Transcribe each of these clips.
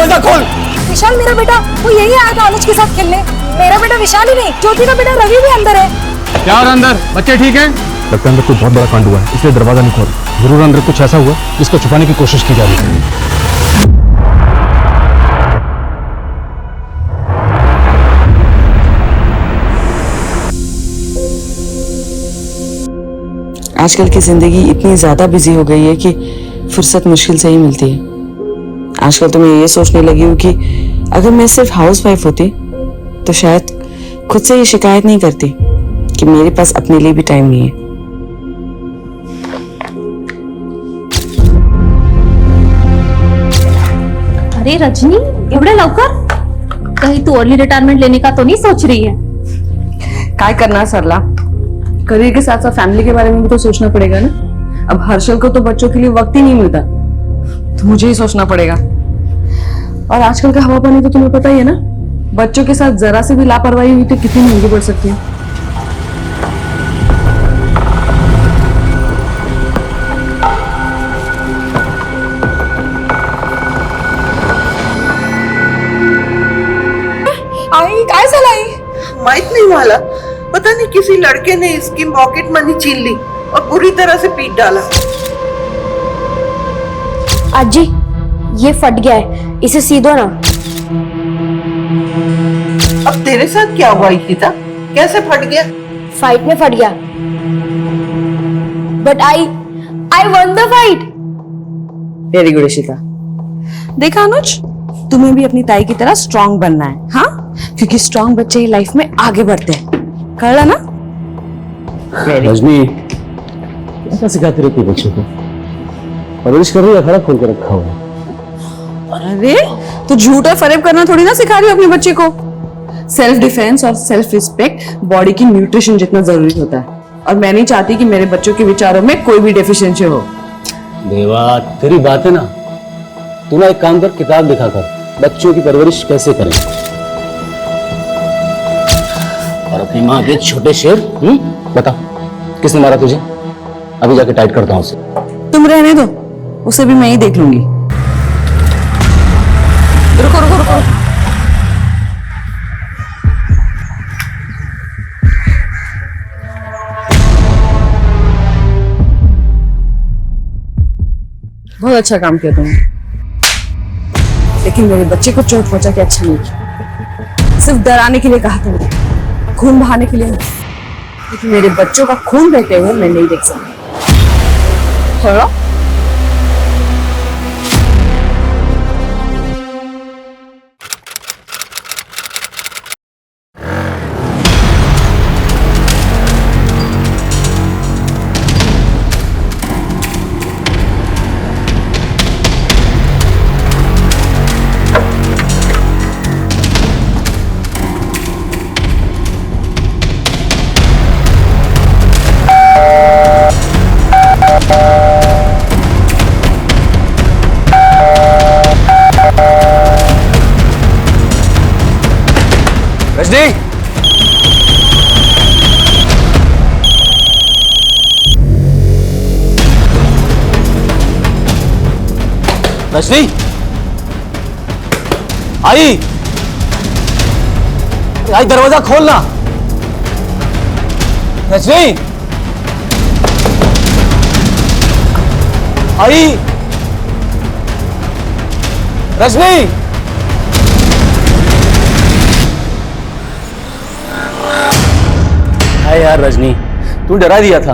दरवाजा खोल। विशाल मेरा बेटा, वो यही आया था अनुज के साथ खेलने। मेरा बेटा विशाल ही नहीं, ज्योति का बेटा रवि भी अंदर है। क्या और अंदर बच्चे ठीक हैं? लगता है अंदर कोई बहुत बड़ा कांड हुआ है, इसलिए दरवाजा नहीं खोल। जरूर अंदर कुछ ऐसा हुआ जिसको छुपाने की कोशिश की जा रही है। आजकल की जिंदगी इतनी ज्यादा बिजी हो गई है कि फुर्सत मुश्किल से ही मिलती है। आजकल तो मैं ये सोचने लगी हूँ कि अगर मैं सिर्फ हाउस वाइफ होती तो शायद खुद से ये शिकायत नहीं करती कि मेरे पास अपने लिए भी टाइम नहीं है। अरे रजनी, एवढे लवकर? कहीं तू अर्ली रिटायरमेंट लेने का तो नहीं सोच रही है? काय करना सरला, करियर के साथ साथ फैमिली के बारे में भी तो सोचना पड़ेगा ना। अब हर्षल को तो बच्चों के लिए वक्त ही नहीं मिलता, तो मुझे ही सोचना पड़ेगा। और आजकल का हवा पानी तो तुम्हें पता ही है ना, बच्चों के साथ जरा से भी लापरवाही हुई तो कितनी महंगी पड़ सकती है। आई काय झालं आई? माहित नहीं वाला, पता नहीं किसी लड़के ने इसकी पॉकेट मनी छीन ली और बुरी तरह से पीट डाला। आजी, ये फट गया है, इसे सी दो ना। अब तेरे साथ क्या हुआ इशिता? कैसे फट गया? फाइट में फट गया। But I one the fight. Very good Ishita. देखा अनुज, तुम्हें भी अपनी ताई की तरह स्ट्रांग बनना है, हाँ? क्योंकि स्ट्रांग बच्चे ही लाइफ में आगे बढ़ते हैं। कर ना? रजनी, क्या सिखाती रहती है बच्चों को? परवरिश कर रही है, खड़ा खोल कर रखा हुआ है। अरे तो झूठ और फरेब करना थोड़ी ना सिखा रही हो अपने बच्चे को। सेल्फ डिफेंस और सेल्फ रिस्पेक्ट बॉडी की न्यूट्रिशन जितना जरूरी होता है, और मैं नहीं चाहती कि मेरे बच्चों के विचारों में कोई भी डेफिशिएंसी हो। देवा, तेरी बात है ना, तू ना एक काम कर, किताब दिखा कर बच्चों की परवरिश कैसे करें। और अपनी माँ के छोटे शेर, बता किसने मारा तुझे? अभी जाके टाइट करता हूँ उसे। तुम रहने दो, उसे भी मैं ही देख लूंगी। रुको रुको रुको, बहुत अच्छा काम किया तुमने, लेकिन मेरे बच्चे को चोट पहुंचा के अच्छा नहीं किया। सिर्फ डराने के लिए कहा तुमने, खून बहाने के लिए नहीं। लेकिन मेरे बच्चों का खून बहते हुए मैं नहीं देख सकती। थोड़ा रजनी, रजनी, आई आई, दरवाजा खोलना। रजनी, आई, रजनी। अरे यार रजनी, तू डरा दिया था।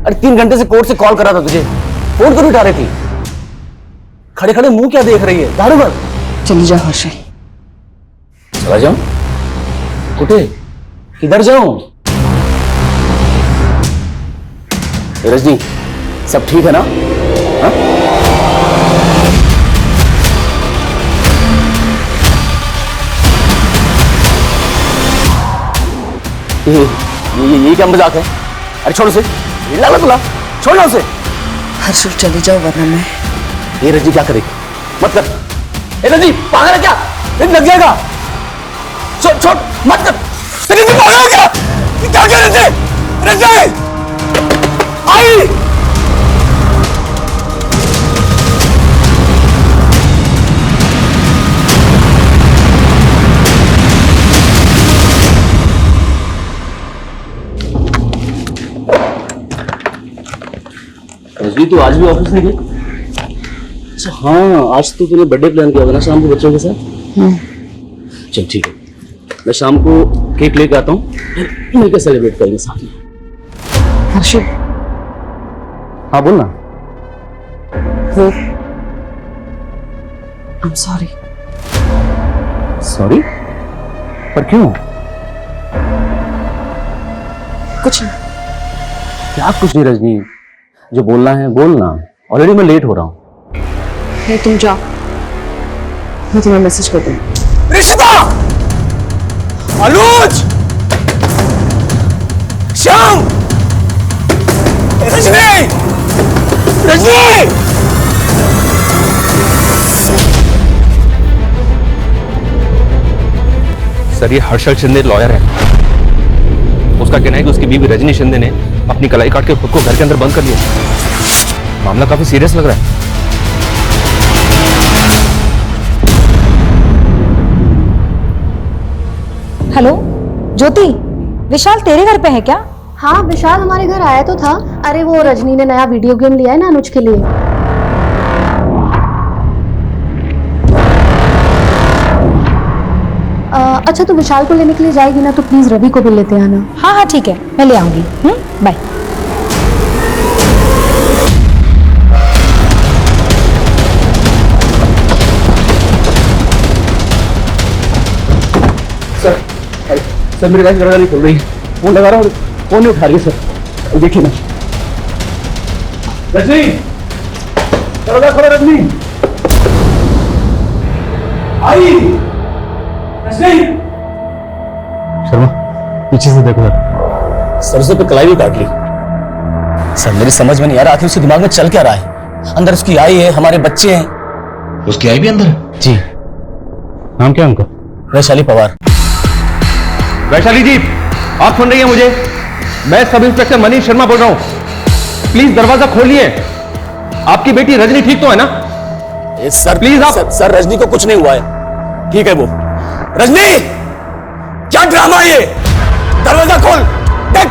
अरे 3 घंटे से कोर्ट से कॉल करा था तुझे, फोन क्यों नहीं उठा रही थी? खड़े खड़े मुंह क्या देख रही है? दारू बंद। चली जाओ हर्षल। चला जाऊं? कुटे? किधर जाऊं? रजनी, सब ठीक है ना? हा? ये क्या मजाक है? अरे छोड़ उसे, लाला तुला, छोड़ना उसे। हर्षल चले जाओ वरना मैं। ये रजनी क्या करेगी? मत कर। ए रजनी, पागल है क्या? लग जाएगा। छोड़ छोड़, मत कर। रजनी पागल है क्या? क्या कर रहे थे? रजनी, आई। तू आज भी ऑफिस नहीं गई? अच्छा हाँ, आज तो तूने बर्थडे प्लान किया था ना शाम को बच्चों के साथ? चल ठीक है, मैं शाम को केक लेके आता हूँ, मिलकर सेलिब्रेट करेंगे साथ में। हर्षिल, हाँ बोल ना। वो I'm sorry. सॉरी? पर क्यों? कुछ नहीं। क्या कुछ नहीं रजनी, जो बोलना है बोलना, ऑलरेडी मैं लेट हो रहा हूँ। नहीं, तुम जाओ, मैं तुम्हें मैसेज कर दूंगी। रिश्ता, अनुज, श्याम, रजनी, रजनी। सर, ये हर्षल शिंदे लॉयर है। उसका कहना है कि उसकी बीवी रजनी शिंदे ने अपनी कलाई काट के खुद को घर के अंदर बंद कर लिया। मामला काफी सीरियस लग रहा है। हेलो ज्योति, विशाल तेरे घर पे है क्या? हाँ, विशाल हमारे घर आया तो था। अरे वो रजनी ने नया वीडियो गेम लिया है ना अनुज के लिए। अच्छा, तो विशाल को लेने के लिए जाएगी ना, तो प्लीज रवि को भी लेते आना। हाँ हाँ ठीक है, मैं ले आऊंगी। बाय। सर मेरी गाड़ी दरवाजा नहीं खोल रही, फोन लगा रहा हूँ, फोन नहीं उठा रही है सर। देखिए ना। रजनी, दरवाजा खोलो रजनी। आई रजनी। शर्मा, पीछे से देखो सर। सरसों पे कलाई भी काट ली। सर मेरी समझ में नहीं आ रहा, आखिर उसके दिमाग में चल क्या रहा है। अंदर उसकी आई है, हमारे बच्चे हैं। उसकी आई भी अंदर है? जी। नाम क्या उनका? वैशाली पवार। वैशाली जी, आप सुन रही हैं मुझे? मैं सब इंस्पेक्टर मनीष शर्मा बोल रहा हूं। प्लीज दरवाजा खोलिए। आपकी बेटी रजनी ठीक तो है ना? सर प्लीज आप। सर रजनी को कुछ नहीं हुआ है, ठीक है वो। रजनी, क्या ड्रामा है ये? दरवाजा खोल। देख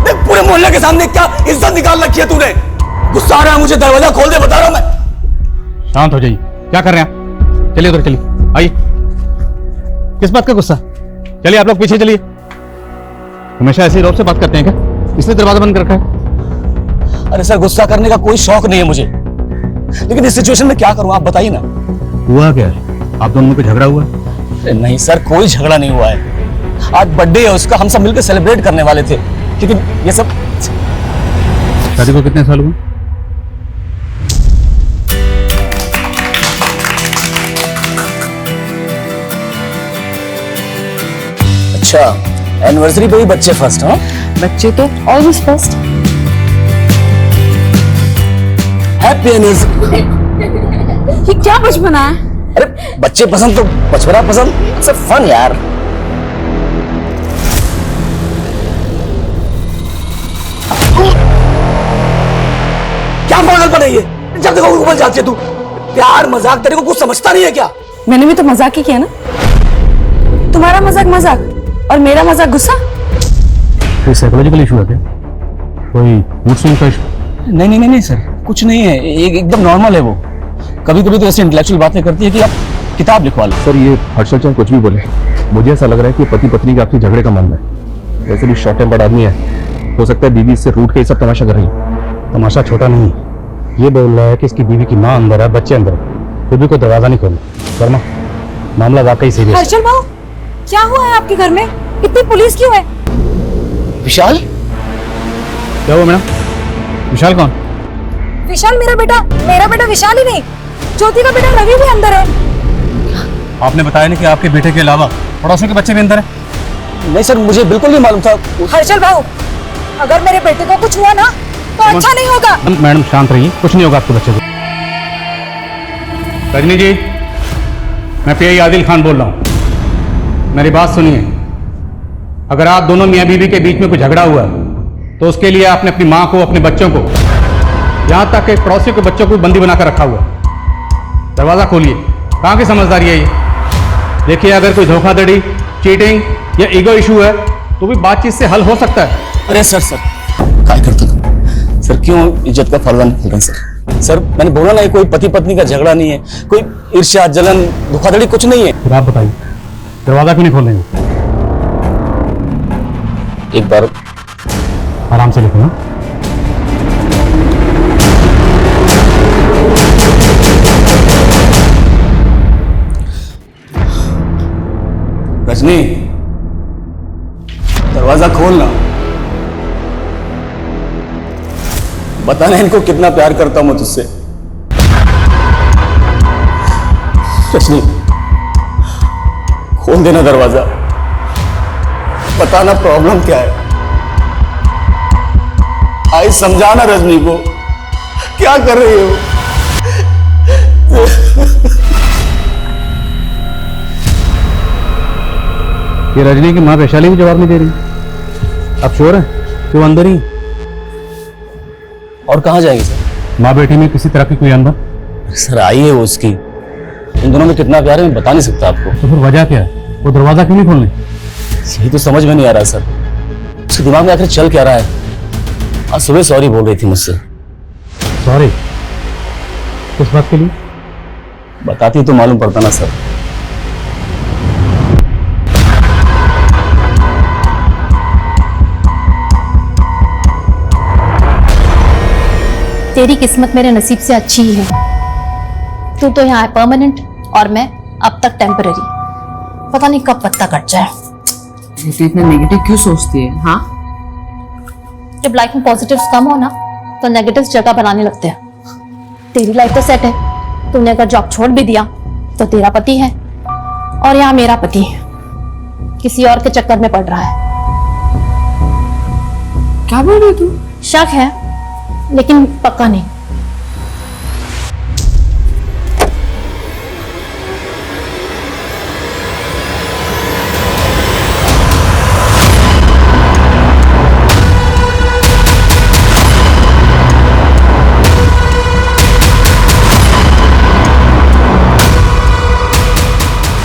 देख, पूरे मोहल्ले के सामने क्या इज्जत निकाल रखी है तूने। गुस्सा आ रहा है मुझे, दरवाजा खोल दे, बता रहा हूं मैं। शांत हो जाइए, क्या कर रहे हैं आप? चलिए उधर, चलिए, आइए। किस बात का गुस्सा? चलिए आप लोग पीछे चलिए। हमेशा ऐसे ही रौब से बात करते हैं क्या? इसलिए दरवाजा बंद कर रखा है। अरे सर, गुस्सा करने का कोई शौक नहीं है मुझे, लेकिन इस सिचुएशन में क्या करूं आप बताइए ना। हुआ क्या है? आप दोनों में कोई झगड़ा हुआ? नहीं सर, कोई झगड़ा नहीं हुआ है। आज बर्थडे है उसका, हम सब मिलकर सेलिब्रेट करने वाले थे, लेकिन ये सब। शादी को कितने साल हुए? अच्छा, एनिवर्सरी पे ही बच्चे फर्स्ट? हाँ, बच्चे तो ऑलवेज फर्स्ट। Happy anniversary. ये क्या बचपना है? अरे बच्चे पसंद तो बचपना पसंद, सब फन यार। क्या पागलपन है ये? जब देखो ऊपर जाती है तू। प्यार मजाक तेरे को कुछ समझता नहीं है क्या? मैंने भी तो मजाक ही किया ना। तुम्हारा मजाक मजाक और मेरा मजाक गुस्सा। कोई साइकोलॉजिकल इशू है क्या? कोई मूड स्विंग का इशू? नहीं नहीं नहीं सर, कुछ नहीं है, एकदम नॉर्मल है वो। कभी कभी तो ऐसी इंटेलेक्चुअल बातें करती है कि आप किताब लिखवा लो। सर, ये हर्षल चाहे कुछ भी बोले, मुझे ऐसा लग रहा है कि पति पत्नी के आपसी झगड़े का मामला है। वैसे भी शॉर्ट टेम्पर्ड आदमी है, हो सकता है बीवी इससे रूठ के ये सब तमाशा कर रही है। तमाशा छोटा नहीं, ये बोल रहा है कि इसकी बीवी की माँ अंदर है, बच्चे अंदर है, फिर भी कोई दरवाजा नहीं खोला। शर्मा, मामला वाकई सीरियस है। हर्षल भाऊ, क्या हुआ है आपके घर में? इतनी पुलिस क्यों है? विशाल? क्या हुआ मैडम? विशाल कौन? विशाल मेरा बेटा विशाल ही नहीं, ज्योति का बेटा रवि भी अंदर है। आपने बताया नहीं कि आपके बेटे के अलावा पड़ोसियों के बच्चे भी अंदर हैं? नहीं सर, मुझे बिल्कुल नहीं मालूम था। हर्षल भाऊ, अगर मेरे बेटे को कुछ हुआ ना तो अच्छा नहीं होगा। मैडम शांत रहिए, कुछ नहीं होगा आपके बच्चे को। रजनी जी, मैं पीआई आदिल खान बोल रहा हूँ, मेरी बात सुनिए। अगर आप दोनों मियाँ बीवी के बीच में कोई झगड़ा हुआ तो उसके लिए आपने अपनी माँ को, अपने बच्चों को, यहाँ तक कि पड़ोसियों के बच्चों को बंदी बनाकर रखा हुआ। दरवाजा खोलिए। कहाँ की समझदारी है ये? देखिए, अगर कोई धोखाधड़ी, चीटिंग या ईगो इशू है तो भी बातचीत से हल हो सकता है। अरे सर, क्या करते तुम? सर क्यों इज्जत का फलवा निकल रहा है सर? सर मैंने बोला ना, ये कोई पति पत्नी का झगड़ा नहीं है, कोई ईर्ष्या जलन धोखाधड़ी कुछ नहीं है। फिर आप बताइए दरवाजा क्यों नहीं खोल रहे? एक बार आराम से लिखो ना। रजनी दरवाजा खोलना, बताना इनको कितना प्यार करता हूं मैं तुझसे। रजनी खोल देना दरवाजा, बताना प्रॉब्लम क्या है। आई समझाना रजनी को, क्या कर रही हो? ये रजनी की माँ वैशाली भी जवाब नहीं दे रही। अब श्योर है कि वो अंदर ही? और कहां जाएंगे सर? माँ बेटी में किसी तरह की कोई अनबन? सर आई है वो उसकी, इन दोनों में कितना प्यार है मैं बता नहीं सकता आपको। तो फिर वजह क्या है? वो दरवाजा क्यों नहीं खोलने? यही तो समझ में नहीं आ रहा सर, उसके दिमाग में आखिर चल क्या रहा है। आज सुबह सॉरी बोल रही थी मुझसे। सॉरी किस बात के लिए? बताती तो मालूम पड़ता ना सर। तेरी किस्मत मेरे नसीब से अच्छी ही है। तू तो यहाँ है परमानेंट और मैं अब तक टेम्पररी। पता नहीं कब पत्ता कट जाए। तो इतने नेगेटिव क्यों सोचती है? हाँ, जब लाइफ में पॉजिटिव्स कम हो ना तो नेगेटिव्स जगह बनाने लगते हैं। तेरी लाइफ तो सेट है, तूने अगर जॉब छोड़ भी दिया तो तेरा पति है और यहाँ मेरा पति किसी और के चक्कर में पड़ रहा है। क्या बोल रही तू? शक है लेकिन पक्का नहीं।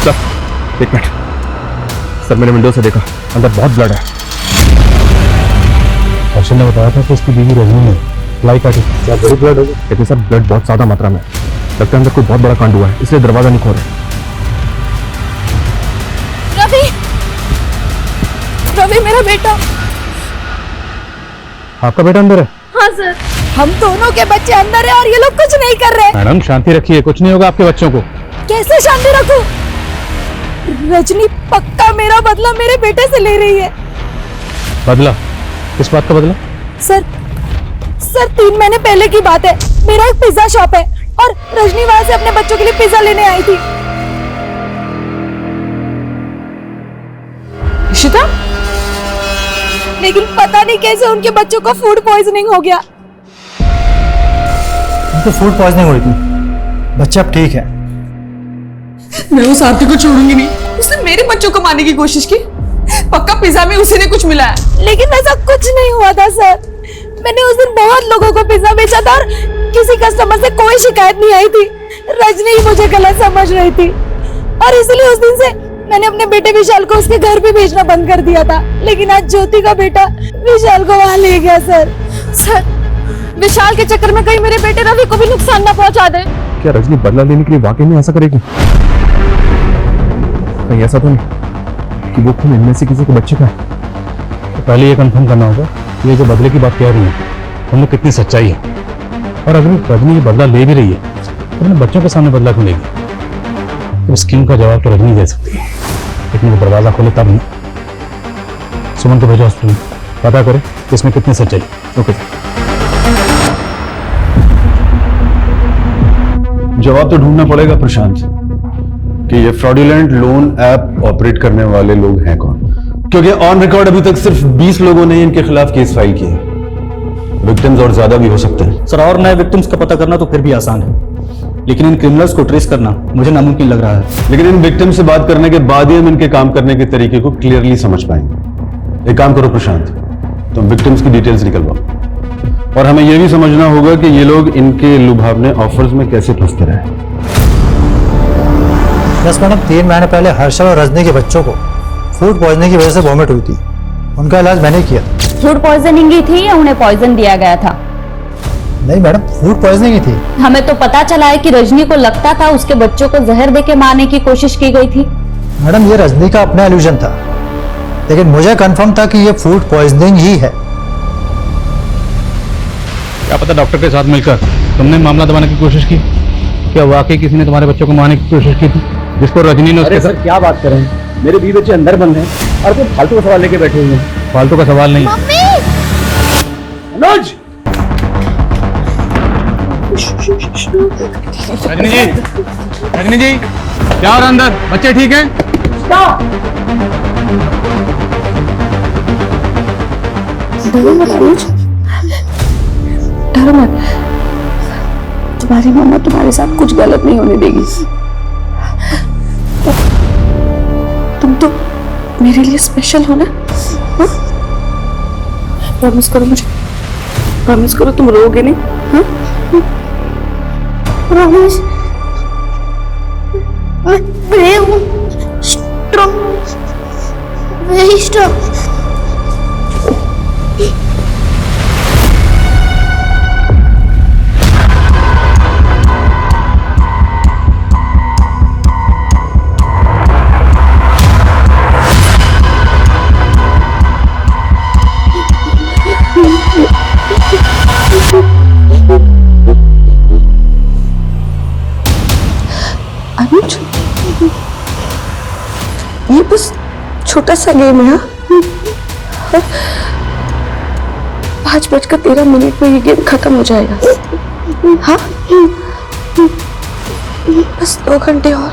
सर एक मिनट सर, मैंने विंडो से देखा अंदर बहुत ब्लड है। हर्षल ने बताया था कि उसकी बीवी रजनी ने लाई काटी। क्या बड़ी ब्लड होगी? लेकिन सर ब्लड बहुत ज्यादा मात्रा में है, लगता है अंदर कोई बहुत बड़ा कांड हुआ है, इसलिए दरवाजा नहीं खोल रहे। रवि, रवि मेरा बेटा। आपका बेटा अंदर है? हाँ सर, हम दोनों के बच्चे अंदर है और ये लोग कुछ नहीं कर रहे। मैडम शांति रखिए, कुछ नहीं होगा आपके बच्चों को। कैसे शांति रखूं? रजनी पक्का मेरा बदला मेरे बेटे से ले रही है। बदला? किस बात का बदला? सर 3 महीने पहले की बात है, मेरा एक पिज्जा शॉप है और रजनी वहां से अपने बच्चों के लिए पिज्जा लेने आई थी। इशिता? लेकिन पता नहीं कैसे उनके बच्चों को फूड पॉइजनिंग हो गया। तो फूड पॉइजनिंग हुई थी, बच्चा अब ठीक है। मैं उस आरती को छोड़ूंगी नहीं। उसने मेरे बच्चों को मारने की कोशिश की। पक्का पिज्जा में उसी ने कुछ मिलाया। लेकिन ऐसा कुछ नहीं हुआ था सर। मैंने उस दिन बहुत लोगों को पिज्जा बेचा था और किसी कस्टमर से कोई शिकायत नहीं आई थी। रजनी ही मुझे गलत समझ रही थी और इसलिए उस दिन से मैंने अपने बेटे विशाल को उसके घर भी भेजना बंद कर दिया था। लेकिन आज ज्योति का बेटा विशाल को वहां ले गया सर। विशाल के चक्कर में कहीं मेरे बेटे रवि को भी नुकसान ना पहुंचा दे। क्या रजनी बदला लेने के लिए वाकई में ऐसा करेगी? कहीं ऐसा तो नहीं कि वो खून इनमें से किसी के बच्चे का है? तो पहले ये कंफर्म करना होगा कि ये जो बदले की बात कह रही है उनमें कितनी सच्चाई है। और अगर रजनी ये बदला ले भी रही है तो अपने बच्चों के सामने बदला क्यों लेगी? तो स्कीम का जवाब तो रजनी दे सकती है, लेकिन वो दरवाजा खोले तब नहीं। सुमन को भेजो हॉस्पिटल में, पता करे कि इसमें कितनी सच्चाई। ओके, जवाब तो ढूंढना पड़ेगा प्रशांत कि ये फ्रॉडुलेंट लोन ऐप ऑपरेट करने वाले लोग हैं कौन, क्योंकि ऑन रिकॉर्ड अभी तक सिर्फ 20 लोगों ने इनके खिलाफ केस फाइल किए। विक्टिम्स और ज्यादा भी हो सकते हैं। सर और नए विक्टिम्स का पता करना तो फिर भी आसान है, लेकिन इन क्रिमिनल्स को ट्रेस करना मुझे नामुमकिन लग रहा है। लेकिन इन विक्टिम से बात करने के बाद ही हम इनके काम करने के तरीके को क्लियरली समझ पाएंगे। एक काम करो प्रशांत, तुम विक्टिम्स की डिटेल्स निकलवाओ और हमें यह भी समझना होगा कि ये लोग इनके लुभावने ऑफर्स में कैसे फंसते रहे। यस मैडम, 3 महीने पहले हर्षल और रजनी के बच्चों को फूड पॉइजनिंग की वजह से वॉमिट हुई थी। उनका इलाज मैंने किया। फूड पॉइजनिंग ही थी या उन्हें पॉइजन दिया गया था? नहीं मैडम, फूड पॉइजनिंग ही थी। हमें तो पता चला है कि रजनी को लगता था उसके बच्चों को जहर देके मारने की कोशिश की गई थी। मैडम ये रजनी का अपना इल्यूजन था, लेकिन मुझे कंफर्म था कि ये फूड पॉइजनिंग ही है। क्या पता डॉक्टर के साथ मिलकर तुमने मामला दबाने की कोशिश की? क्या वाकई किसी ने तुम्हारे बच्चों को मारने की कोशिश की थी, जिसको रजनी ने उसके सर क्या बात कर रहे हैं, मेरे 20 बच्चे अंदर बंद हैं और कोई फालतू का सवाल लेके बैठे हुए हैं। फालतू का सवाल नहीं। मनोज! रजनी जी, रजनी जी, क्या हो रहा अंदर? बच्चे ठीक हैं? डरो मत अनुज, डरो मत। तुम्हारी मम्मा तुम्हारे साथ कुछ गलत नहीं होने देगी। तुम तो मेरे लिए स्पेशल हो ना? प्रॉमिस करो मुझे, प्रॉमिस करो तुम रोओगे नहीं। हाँ? प्रॉमिस, मैं ब्रेव हूँ, स्ट्रॉन्ग, वेरी स्ट्रॉन्ग। अनुज, ये बस छोटा सा गेम है। 5:13 में ये गेम खत्म हो जाएगा। हाँ, बस 2 घंटे और।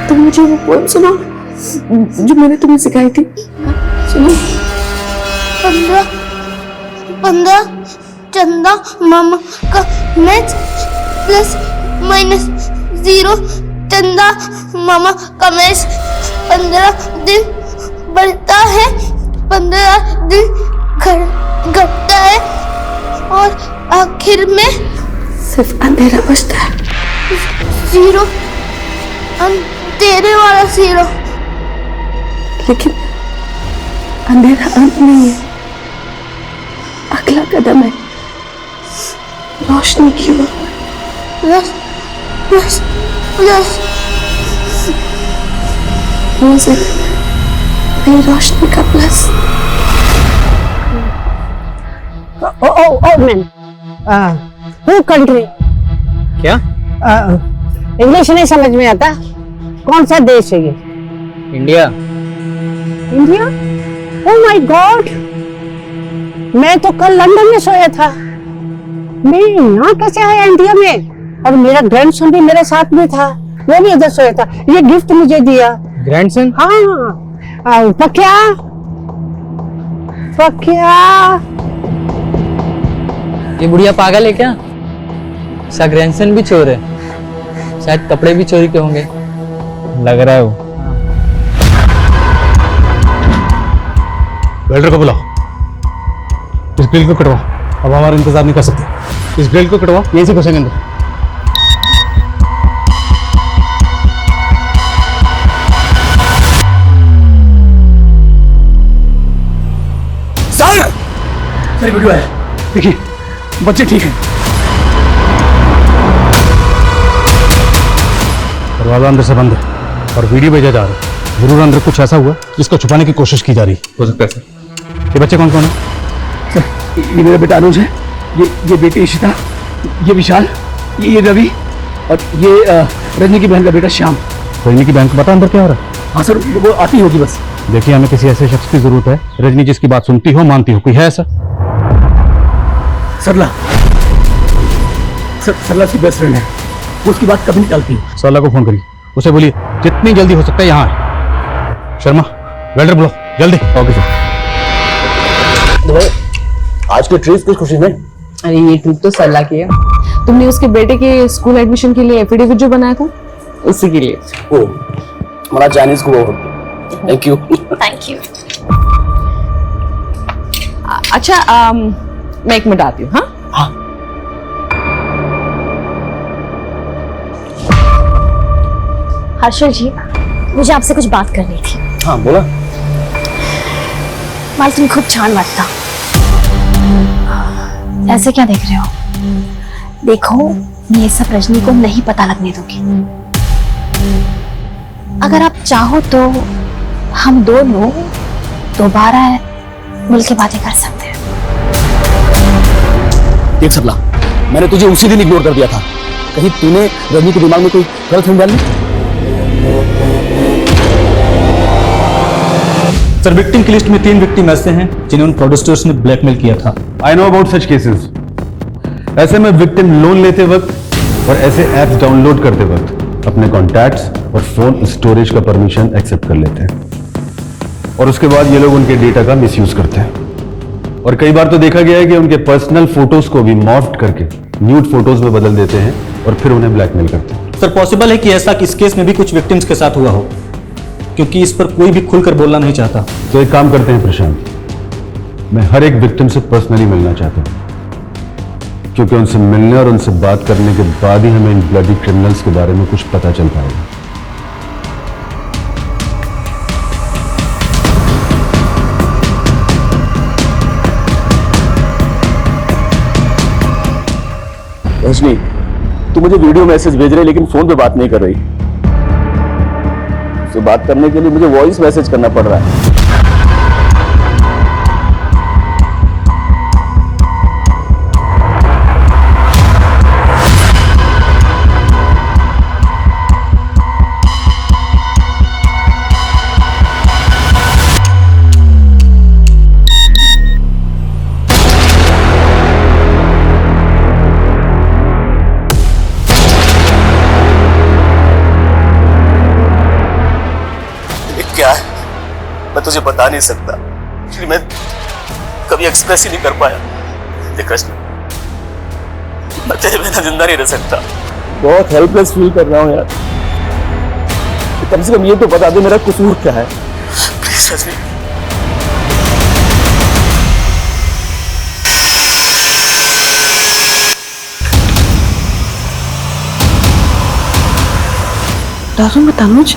तुम मुझे वो पोएम सुनाओ जो मैंने तुम्हें सिखाई थी। सुनो। 15 चंदा मामा का मैच प्लस माइनस 0 चंदा मामा का मैच 15 दिन बढ़ता है, 15 दिन घटता है और आखिर में सिर्फ अंधेरा बचता है। 0 अंधेरे वाला 0। लेकिन अंधेरा अंत नहीं है, अगला कदम है रोशनी की ओर। Plus plus plus music Nai Roshni का plus. Oh man, who country? क्या? इंग्लिश नहीं समझ में आता, कौन सा देश है ये? India. India? Oh my God, मैं तो कल लंदन में सोया था, मैं यहाँ कैसे आया इंडिया में? और मेरा ग्रैंडसन भी मेरे साथ में था, वो भी उधर सोया था। ये गिफ्ट मुझे दिया। ग्रैंडसन? हाँ, पक्या पक्या। ये बुढ़िया पागल है क्या? इसका ग्रैंडसन भी चोर है, शायद कपड़े भी चोरी के होंगे। लग रहा है वो। वेल्डर को बुलाओ, इस ग्रिल को कटवाओ। अब हमारा इंतजार नहीं कर सकते, इस ग्रिल को कटवाओ, यहीं से घुसेंगे अंदर। सर वीडियो है, देखिए बच्चे ठीक हैं। दरवाजा अंदर से बंद है और वीडियो भेजा जा रहा है। जरूर अंदर कुछ ऐसा हुआ जिसको छुपाने की कोशिश की जा रही है। हो सकता है सर। ये बच्चे कौन कौन है? सर ये मेरा बेटा अनुज है, ये बेटी इशिता, ये विशाल, ये रवि और ये रजनी की बहन का बेटा श्याम। रजनी की बहन को पता अंदर क्या हो रहा है? हाँ सर, वो आती होगी बस। देखिए हमें किसी ऐसे शख्स की जरूरत है, रजनी जिसकी बात सुनती हो, मानती हो। कोई है ऐसा? सरला, सरला उसकी बेस्ट फ्रेंड है, वो उसकी बात कभी निकालती है। सरला को फोन करिए, उसे बोलिए जितनी जल्दी हो सकता है यहाँ आए। शर्मा, वेल्डर बुलाओ जल्दी। Okay sir. आज के ट्रिप किस खुशी में? अरे ये ट्रिप तो सरला की है। तुमने उसके बेटे के स्कूल एडमिशन के लिए एफिडेविट जो बनाया था, उसी के लिए। ओ, हमारा चाइनीज को थैंक यू। Thank you. अच्छा, मैं 1 मिनट आती हूँ। हाँ हाँ। हर्षल जी, मुझे आपसे कुछ बात करनी थी। हाँ बोला। मला तुम्ही खूप छान वाटता। ऐसे क्या देख रहे हो? देखो, मैं ये सब रजनी को नहीं पता लगने दूंगी। अगर आप चाहो तो हम दोनों दोबारा मिलके बातें कर सकते हैं। देख सरला, मैंने तुझे उसी दिन इग्नोर कर दिया था। कहीं तूने रजनी के दिमाग में कोई गलत फिल्म डाल ली? सर, विक्टिम की लिस्ट में 3 विक्टिम ऐसे हैं जिन्हें उन प्रोड्यूसर्स ने ब्लैकमेल किया था। I know about such cases. ऐसे में विक्टिम लोन लेते वक्त और ऐसे ऐप्स डाउनलोड करते वक्त अपने कॉन्टैक्ट्स और फोन स्टोरेज का परमिशन एक्सेप्ट कर लेते हैं और उसके बाद ये लोग उनके डेटा का मिसयूज करते हैं। और कई बार तो देखा गया है कि उनके पर्सनल फोटोज को भी मॉर्फ करके न्यूड फोटोज में बदल देते हैं और फिर उन्हें ब्लैकमेल करते हैं। सर, पॉसिबल है कि ऐसा इस केस में भी कुछ विक्टिम्स के साथ हुआ हो, क्योंकि इस पर कोई भी खुलकर बोलना नहीं चाहता। तो एक काम करते हैं प्रशांत, मैं हर एक विक्टिम से पर्सनली मिलना चाहता हूं, क्योंकि उनसे मिलने और उनसे बात करने के बाद ही हमें इन ब्लडी क्रिमिनल्स के बारे में कुछ पता चल पाएगा। रजनी, तू मुझे वीडियो मैसेज भेज रही लेकिन फोन पे बात नहीं कर रही। तो बात करने के लिए मुझे वॉइस मैसेज करना पड़ रहा है। क्या है मैं तुझे बता नहीं सकता, क्योंकि मैं कभी एक्सप्रेस ही नहीं कर पाया। देख रजनी, मैं तेरे बिना जिंदा नहीं रह सकता। बहुत हेल्पलेस फील कर रहा हूँ यार। कम से कम ये तो बता दे मेरा कसूर क्या है। प्लीज रजनी। डरो मत अनुज।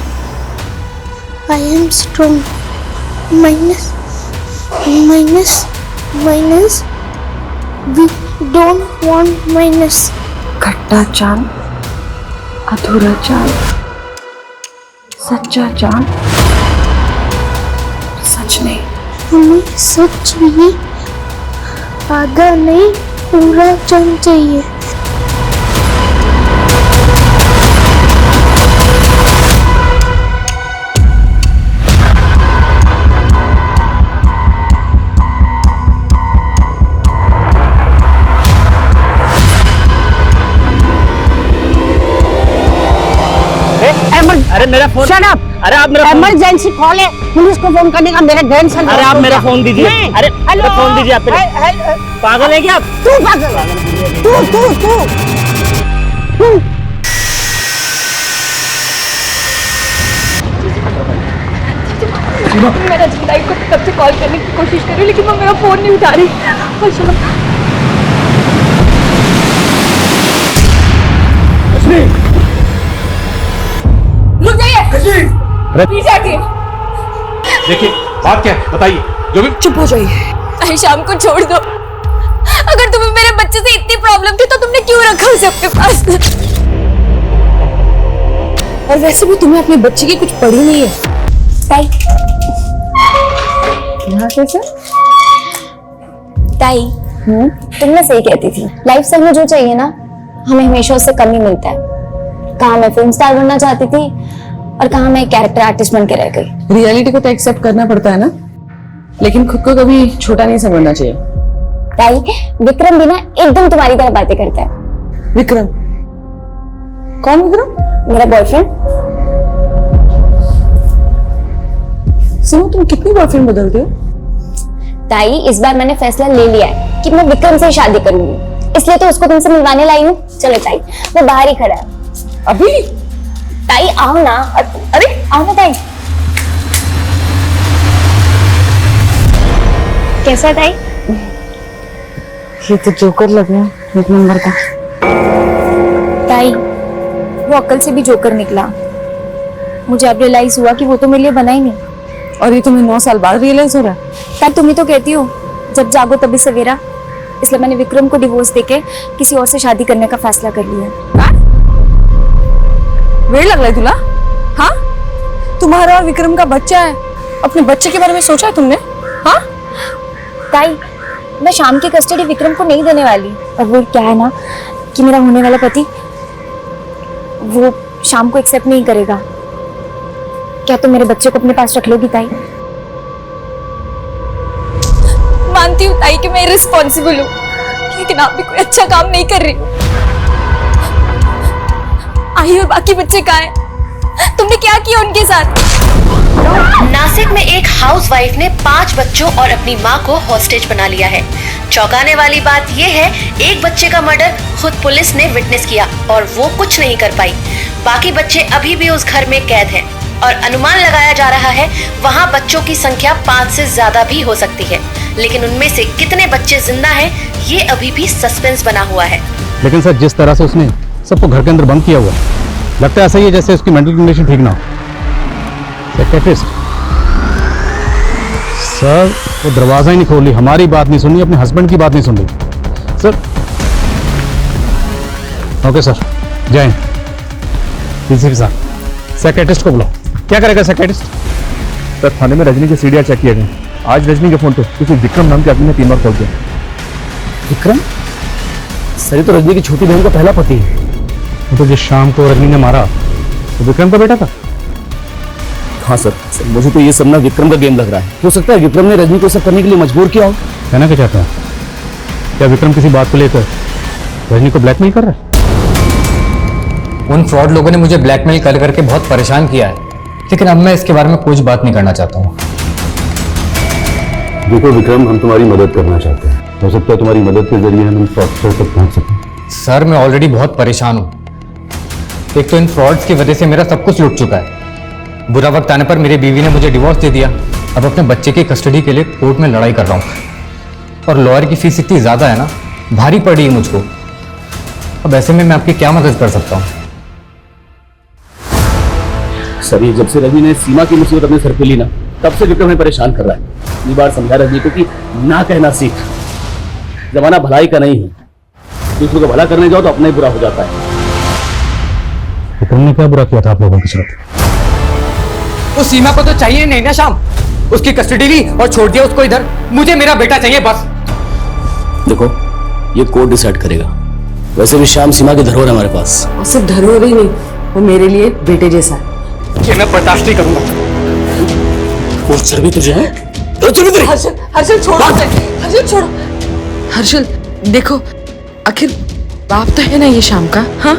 I am strong. Minus. We don't want minus. खट्टा चांद, अधूरा चांद, सच्चा चांद, सच नहीं। हमें सच नहीं, आधा नहीं, पूरा चांद चाहिए। अरे मेरा फोन। Shut up. अरे आप मेरा इमरजेंसी कॉल है, पुलिस को फोन करने का मेरा ग्रैंडसन। अरे आप मेरा फोन दीजिए। अरे हेलो, फोन दीजिए आप। पागल है क्या आप? तू पागल, तू मैं रजनी ताई को कब से कॉल करने की कोशिश कर रही हूँ, लेकिन वो मेरा फोन नहीं उठा रही। रुक जाइए। पीछे हटिए। देखिए बात क्या है बताइए। जो भी चुप हो जाइए। शाम को छोड़ दो। अगर तुम्हें मेरे बच्चे से इतनी प्रॉब्लम थी तो तुमने क्यों रखा उसे अपने पास? और वैसे भी तुम्हें अपने बच्चे की कुछ पड़ी नहीं है। ताई, यहाँ कैसे? ताई, तुमने सही कहती थी। लाइफ से हमें जो चाहिए ना, हमें हमेशा उससे कम ही मिलता है। कहाँ मैं फिल्म स्टार बनना चाहती थी और कहाँ मैं कैरेक्टर आर्टिस्ट बन के रह गई। रियलिटी को तो एक्सेप्ट करना पड़ता है ना, लेकिन खुद को कभी छोटा नहीं समझना चाहिए। ताई, विक्रम भी ना एकदम तुम्हारी तरह बातें करता है। विक्रम? कौन विक्रम? मेरा बॉयफ्रेंड। सुनो, तुम कितनी बॉयफ्रेंड बदलते हो? ताई, इस बार मैंने फैसला ले लिया है कि मैं विक्रम से ही शादी करूंगी, इसलिए तो उसको तुमसे मिलवाने लाई हूँ। चलो ताई, वो बाहर ही खड़ा है। अभी? ताई आओ ना। अरे आओ ना ताई। कैसा है ताई? ये तो जोकर लग रहा है, एक नंबर का। ताई, वो अक्ल से भी जोकर निकला। मुझे अब रियलाइज हुआ कि वो तो मेरे लिए बना ही नहीं। और ये तुम्हें 9 साल बाद रियलाइज हो रहा है? ताई तुम ही तो कहती हो जब जागो तभी सवेरा, इसलिए मैंने विक्रम को डिवोर्स देके किसी और से शादी करने का फैसला कर लिया। वेड़ लग रहा है तुला? हाँ, तुम्हारा और विक्रम का बच्चा है, अपने बच्चे के बारे में सोचा है तुमने? हाँ ताई, मैं शाम की कस्टडी विक्रम को नहीं देने वाली। और वो क्या है ना कि मेरा होने वाला पति वो शाम को एक्सेप्ट नहीं करेगा। क्या तुम मेरे बच्चे को अपने पास रख लोगी ताई? मानती हूँ ताई कि मैं रिस्पॉन्सिबल हूँ, लेकिन आप भी कोई अच्छा काम नहीं कर रही। आई और बाकी बच्चे कहाँ हैं? तुमने क्या किया उनके साथ? नासिक में एक हाउसवाइफ ने 5 बच्चों और अपनी मां को हॉस्टेज बना लिया है। चौंकाने वाली बात यह है, एक बच्चे का मर्डर खुद पुलिस ने विटनेस किया और वो कुछ नहीं कर पाई। बाकी बच्चे अभी भी उस घर में कैद हैं और अनुमान लगाया जा रहा है वहां बच्चों की संख्या 5 से ज्यादा भी हो सकती है। लेकिन उनमें से कितने बच्चे जिंदा हैं ये अभी भी सस्पेंस बना हुआ है। लेकिन सर, जिस तरह से उसने सबको घर के अंदर बंद किया हुआ है, लगता है ऐसा ही है जैसे उसकी मेंटल कंडीशन ठीक ना हो। साइकियाट्रिस्ट सर, वो दरवाजा ही नहीं खोल रही, हमारी बात नहीं सुन रही, अपने हस्बैंड की बात नहीं सुन रही सर। ओके सर, जय हिंद। डीसीपी साहब, साइकियाट्रिस्ट को बुलाओ। क्या करेगा साइकियाट्रिस्ट? सर, थाने में रजनी के सीढ़ियाँ चेक किए गए। आज रजनी के फोन पे किसी विक्रम नाम के आदमी ने 3 बार कॉल किया। विक्रम? सर, ये तो रजनी की छोटी बहन का पहला पति है। तो जिस शाम को रजनी ने मारा तो विक्रम का बेटा था। हाँ सर, मुझे तो ये सब ना विक्रम का गेम लग रहा है। हो सकता है विक्रम ने रजनी को सब करने के लिए मजबूर किया हो। कहना क्या चाहता है? क्या विक्रम किसी बात को लेकर रजनी को ब्लैकमेल कर रहा है? उन फ्रॉड लोगों ने मुझे ब्लैकमेल कर करके बहुत परेशान किया है, लेकिन अब मैं इसके बारे में कुछ बात नहीं करना चाहता हूँ। देखो विक्रम, हम तुम्हारी मदद करना चाहते हैं। हो सकता है तुम्हारी मदद के जरिए हम फ्रॉडस्टर तक पहुंच सकें। सर, मैं ऑलरेडी बहुत परेशान हूँ। एक तो इन फ्रॉड्स की वजह से मेरा सब कुछ लुट चुका है। बुरा वक्त आने पर मेरी बीवी ने मुझे डिवोर्स दे दिया। अब अपने बच्चे की कस्टडी के लिए कोर्ट में लड़ाई कर रहा हूँ, और लॉयर की फीस इतनी ज्यादा है ना, भारी पड़ी है मुझको। अब ऐसे में मैं आपकी क्या मदद कर सकता हूँ? सर, ये जब से रजनी ने सीमा की मुसीबत अपने सर पे ली ना, तब से विक्रम ने परेशान कर रहा है। इतनी बार समझा रजनी को कि ना कहना सीख, जमाना भलाई का नहीं है। दूसरों को भला करने जाओ तो अपना ही बुरा हो जाता है। विक्रम ने क्या बुरा किया था आप लोगों के साथ? उस सीमा को तो चाहिए नहीं ना शाम, उसकी कस्टडी ली और छोड़ दिया उसको इधर। मुझे मेरा बेटा चाहिए बस। देखो, ये कोर्ट डिसाइड करेगा। वैसे भी शाम सीमा की धरोहर है हमारे पास। और सिर्फ धरोहर ही नहीं, वो मेरे लिए बेटे जैसा है। ये मैं बर्दाश्त नहीं करूंगा। और चर्बी तुझे है? हर्षल, हर्षल छोड़ो, हर्षल छोड़ो। हर्षल देखो, आखिर बाप तो है ना ये शाम का। हाँ,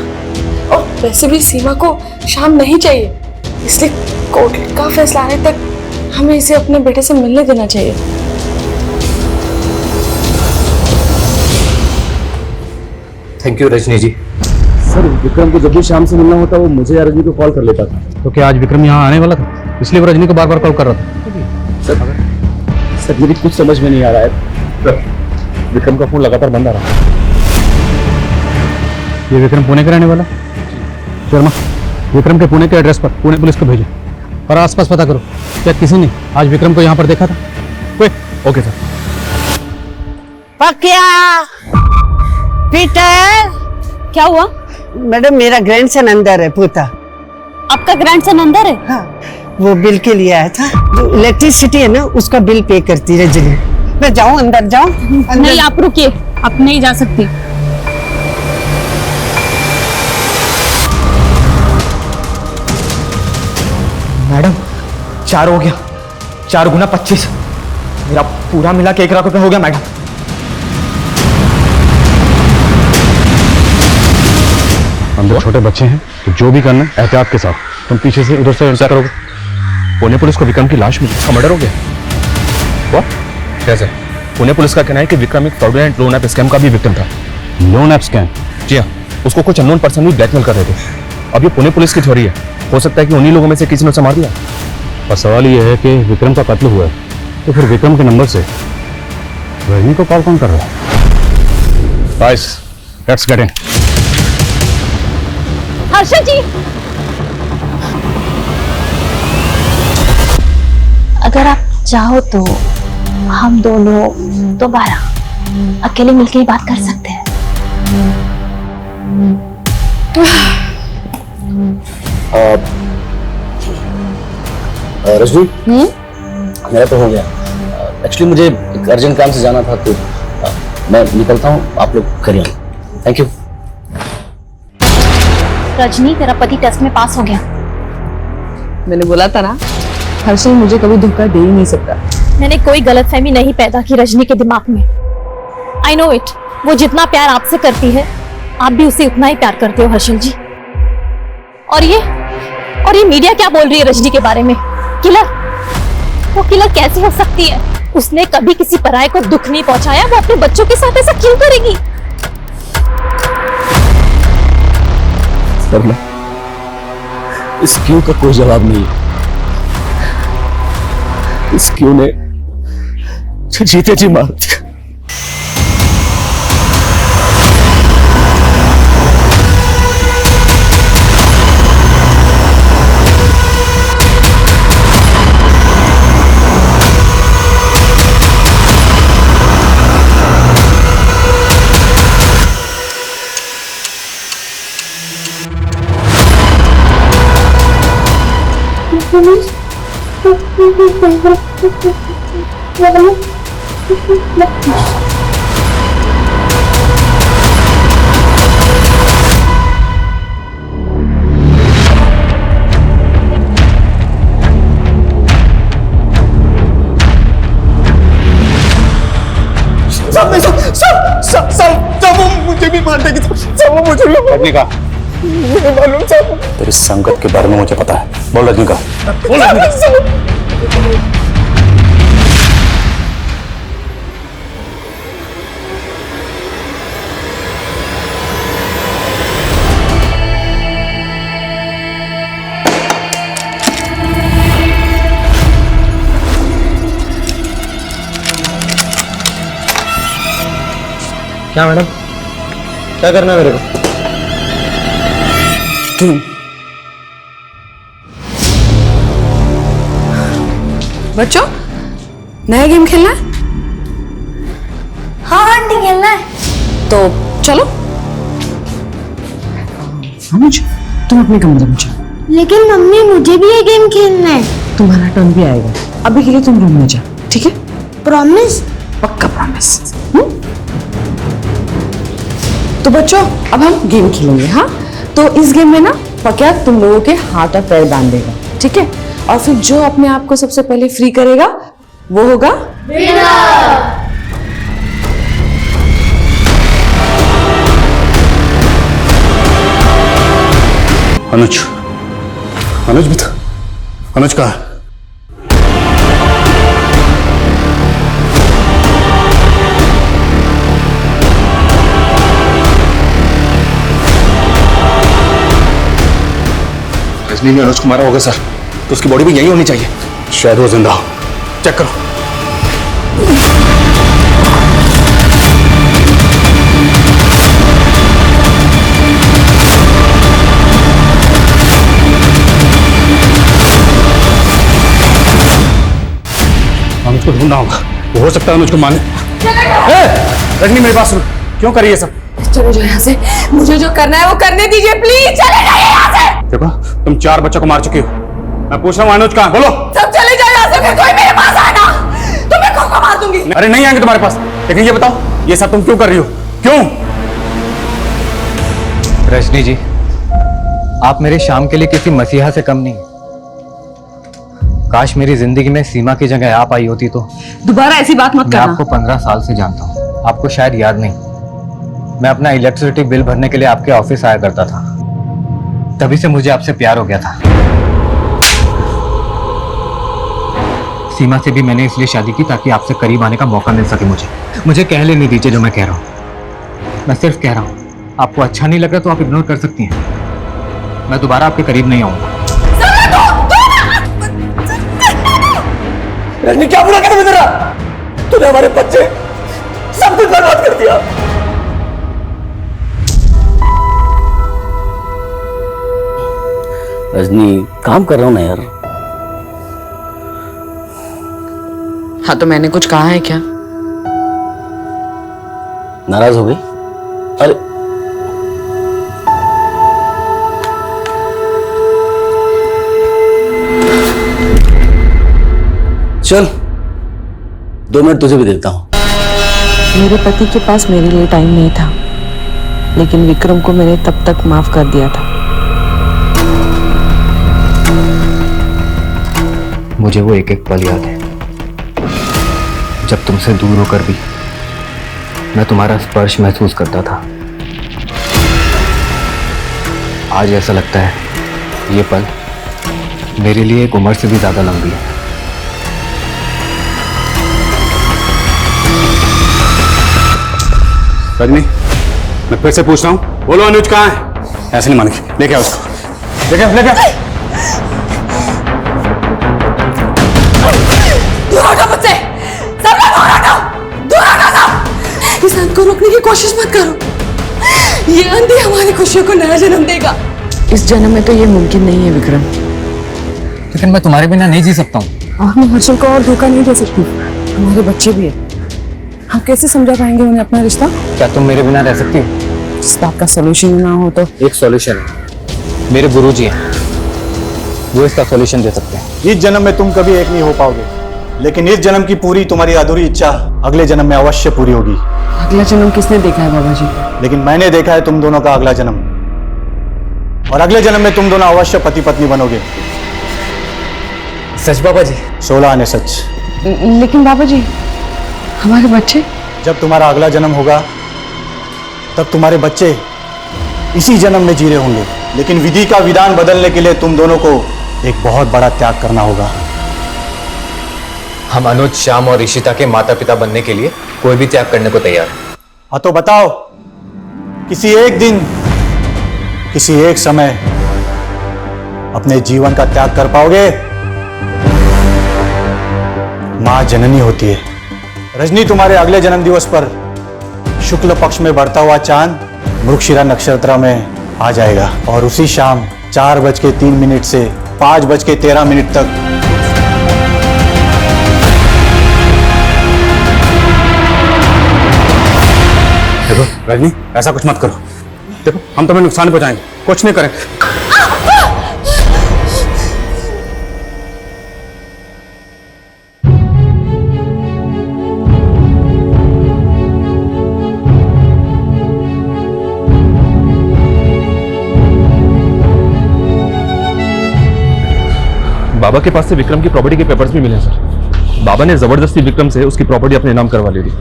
और वैसे भी सीमा को शाम नहीं चाहिए, इसलिए कोर्ट का फैसला आने तक हमें इसे अपने बेटे से मिलने देना चाहिए। Thank you Rajni ji. Sir, Vikram को जब भी शाम से मिलना होता वो मुझे या रजनी को कॉल कर लेता था। तो क्या आज विक्रम यहाँ आने वाला था, इसलिए वो रजनी को बार बार कॉल कर रहा था? सर, मेरी कुछ समझ में नहीं आ रहा है। विक्रम का फोन लगातार बंद आ रहा है। ये विक्रम पुणे का रहने वाला? शर्मा, विक्रम के पुणे के एड्रेस पर पुणे पुलिस को भेजो और आसपास पता करो क्या किसी ने आज विक्रम को यहाँ पर देखा था। Okay sir. पक्या, पीटर, क्या हुआ? मैडम मेरा ग्रैंडसन अंदर है। पूता आपका ग्रैंडसन अंदर है? हाँ, वो बिल के लिए आया था। जो इलेक्ट्रिसिटी है ना, उसका बिल पे करती है रजनी। मैं जाऊं अंदर? जाऊं? नहीं, आप रुकिए, आप नहीं जा सकती। मैडम 4 हो गया, 4 गुना 25, मेरा पूरा मिला के 1 लाख रुपए हो गया मैडम। अंदर छोटे बच्चे हैं, तो जो भी करना है एहतियात के साथ। तुम पीछे से उधर से इंतजार करोगे। पुणे पुलिस को विक्रम की लाश मिली, उसका मर्डर हो गया। What? कैसे? पुणे पुलिस का कहना है कि विक्रम एक फ्रॉडुलेंट लोन ऐप स्कैम का भी विक्टिम था। Loan app scam? जी हाँ, उसको कुछ अननोन पर्सन भी ब्लैकमेल कर रहे थे। अब ये पुणे पुलिस की थ्योरी है, हो सकता है कि उन्हीं लोगों में से किसी ने उसे मार दिया। और सवाल यह है कि विक्रम का कत्ल हुआ है, तो फिर विक्रम के नंबर से रजनी को कॉल कौन कर रहा है? Guys, let's get in. Harshal ji, अगर आप चाहो तो हम दोनों दोबारा अकेले मिलकर ही बात कर सकते हैं। रजनी, मेरा तो हो गया। एक्चुअली मुझे एक अर्जेंट काम से जाना था, तो मैं निकलता हूँ, आप लोग करिए। Thank you. रजनी, तेरा पति टेस्ट में पास हो गया। मैंने बोला था ना, हर्षल मुझे कभी धोखा दे ही नहीं सकता। मैंने कोई गलतफहमी नहीं पैदा की रजनी के दिमाग में। आई नो इट, वो जितना प्यार आपसे करती है, आप भी उसे उतना ही प्यार करते हो हर्षल जी। और ये मीडिया क्या बोल रही है रजनी के बारे में? किलर, वो किलर कैसे हो सकती है? उसने कभी किसी पराये को दुख नहीं पहुंचाया, वो अपने बच्चों के साथ ऐसा क्यों करेगी? सरला, इस क्यों का कोई जवाब नहीं है। इस क्यों ने जीते जी मार दिया। सब वो मुझे भी मार देगी, सब वो मुझे भी रजनीका, मालूम सब। तेरी संगत के बारे में मुझे पता है। बोल रजनीका, बोल रजनीका। क्या मैडम, क्या करना है मेरे को? बच्चों, नया गेम खेलना है? हाँ आंटी, खेलना है। तो चलो। अनुज, तुम अपने कमरे में जाओ। लेकिन मम्मी, मुझे भी ये गेम खेलना है। तुम्हारा टर्न भी आएगा। अभी के लिए तुम रूम में जाओ, ठीक है? प्रॉमिस? पक्का प्रॉमिस। तो बच्चों, अब हम गेम खेलेंगे। हाँ, तो इस गेम में ना पक्का तुम लोगों के हाथ और पैर बांध देगा, ठीक है? और फिर जो अपने आप को सबसे पहले फ्री करेगा वो होगा विनर। अनुज, अनुज भी था। अनुज कहाँ है? रजनी ने अनुज को मारा होगा सर, तो उसकी बॉडी भी यही होनी चाहिए। शायद वो जिंदा हो। चेक करो। अनुज को ढूंढना होगा, हो सकता है अनुज को मारने। रजनी मेरी बात सुनो, क्यों करी ये सब? चलो जाओ यहाँ से, मुझे जो करना है वो करने दीजिए, प्लीज चले जाइए यहाँ से। देखो, तुम 4 बच्चों को मार चुकी हो। मैं पूछ रहा हूँ अनुज कहाँ? बोलो। सब चले जाओ यहाँ से, फिर कोई मेरे पास आए ना, तुम्हें खो मार दूंगी। अरे नहीं आएंगे तुम्हारे पास। लेकिन ये बताओ, ये सब तुम क्यों कर रही हो? क्यों? रजनी जी, आप मेरे शाम के लिए किसी मसीहा से कम नहीं। काश मेरी जिंदगी में सीमा की जगह आप आई होती तो। दोबारा ऐसी बात मत मैं करना। आपको 15 साल से जानता हूँ, आपको शायद याद नहीं। मैं अपना इलेक्ट्रिसिटी बिल भरने के लिए आपके ऑफिस आया करता था, तभी से मुझे आपसे प्यार हो गया था। सीमा से भी मैंने इसलिए शादी की ताकि आपसे करीब आने का मौका मिल सके। मुझे कह लेने दीजिए जो मैं कह रहा हूँ। मैं सिर्फ कह रहा हूँ, आपको अच्छा नहीं लग रहा तो आप इग्नोर कर सकती हैं। मैं दोबारा आपके करीब नहीं आऊंगा। रजनी, क्या बुरा कर तेरा? तूने हमारे बच्चे सब कुछ बर्बाद कर दिया। रजनी, काम कर रहा हूं ना यार। हाँ तो मैंने कुछ कहा है क्या? नाराज हो गई? अरे चल 2 मिनट तुझे भी देता हूं। मेरे पति के पास मेरे लिए टाइम नहीं था, लेकिन विक्रम को मैंने तब तक माफ कर दिया था। मुझे वो एक एक पल याद है जब तुमसे दूर होकर भी मैं तुम्हारा स्पर्श महसूस करता था। आज ऐसा लगता है ये पल मेरे लिए एक उम्र से भी ज्यादा लंबी है। रजनी, मैं फिर से पूछ रहा हूँ, बोलो अनुज कहाँ है? ऐसे नहीं मानेगी, लेके आओ उसको, लेके आओ, लेके आओ। दूर हटो मुझसे, सब लोग दूर हटो, दूर हटो सब। इस अंत को रोकने की कोशिश मत करो, ये अंधी हमारी खुशियों को नया जन्म देगा। इस जन्म में तो ये मुमकिन नहीं है विक्रम। लेकिन मैं तुम्हारे बिना नहीं जी सकता हूँ। और मैं हर्षल को और धोखा नहीं दे सकती, हमारे बच्चे भी है। हम कैसे समझा पाएंगे उन्हें अपना रिश्ता? क्या तुम मेरे बिना रह सकती हो? इस बात का सॉल्यूशन ना हो तो? एक सॉल्यूशन है, मेरे गुरुजी हैं, वो इसका सॉल्यूशन दे सकते हैं। इस जन्म में तुम कभी एक नहीं हो पाओगे, लेकिन इस जन्म की पूरी तुम्हारी अधूरी इच्छा अगले जन्म में अवश्य पूरी होगी। अगला जन्म किसने देखा है बाबा जी? लेकिन मैंने देखा है तुम दोनों का अगला जन्म, और अगले जन्म में तुम दोनों अवश्य पति पत्नी बनोगे। सच बाबा जी? 16 आने सच। लेकिन बाबा जी हमारे बच्चे? जब तुम्हारा अगला जन्म होगा तब तुम्हारे बच्चे इसी जन्म में जी रहे होंगे, लेकिन विधि का विधान बदलने के लिए तुम दोनों को एक बहुत बड़ा त्याग करना होगा। हम अनुज, श्याम और ईशिता के माता पिता बनने के लिए कोई भी त्याग करने को तैयार है। हाँ तो बताओ, किसी एक दिन, किसी एक समय अपने जीवन का त्याग कर पाओगे? मां जननी होती है। रजनी, तुम्हारे अगले जन्म दिवस पर शुक्ल पक्ष में बढ़ता हुआ चांद मृगशिरा नक्षत्र में आ जाएगा, और उसी शाम 4:03 से 5:13 तक देखो रजनी, ऐसा कुछ मत करो। देखो हम तुम्हें नुकसान पहुंचाएंगे, कुछ नहीं करेंगे। बाबा के पास से विक्रम की प्रॉपर्टी के पेपर्स भी मिले सर। बाबा ने जबरदस्ती विक्रम से उसकी प्रॉपर्टी अपने नाम करवा ली थी।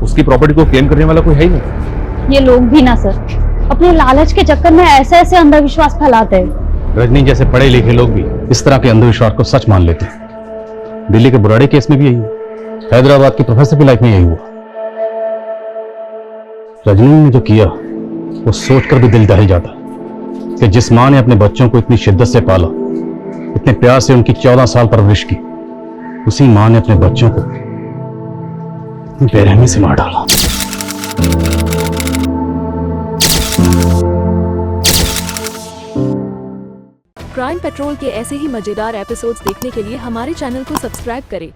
उसकी प्रॉपर्टी को क्लेम करने वाला कोई है ही नहीं। ये लोग भी ना सर अपने लालच के चक्कर में ऐसे ऐसे अंधविश्वास फैलाते हैं। रजनी जैसे पढ़े लिखे लोग भी इस तरह के अंधविश्वास को सच मान लेते हैं। दिल्ली के बुराड़ी केस में भी यही हुआ, हैदराबाद की प्रोफेसर की लाइफ में यही हुआ। रजनी ने जो किया वो सोचकर भी दिल दहल जाता कि जिस मां ने अपने बच्चों को इतनी शिद्दत से पाला, इतने प्यार से उनकी 14 साल परवरिश की, उसी मां ने अपने बच्चों को बेरहमी से मार डाला। क्राइम पेट्रोल के ऐसे ही मजेदार एपिसोड्स देखने के लिए हमारे चैनल को सब्सक्राइब करें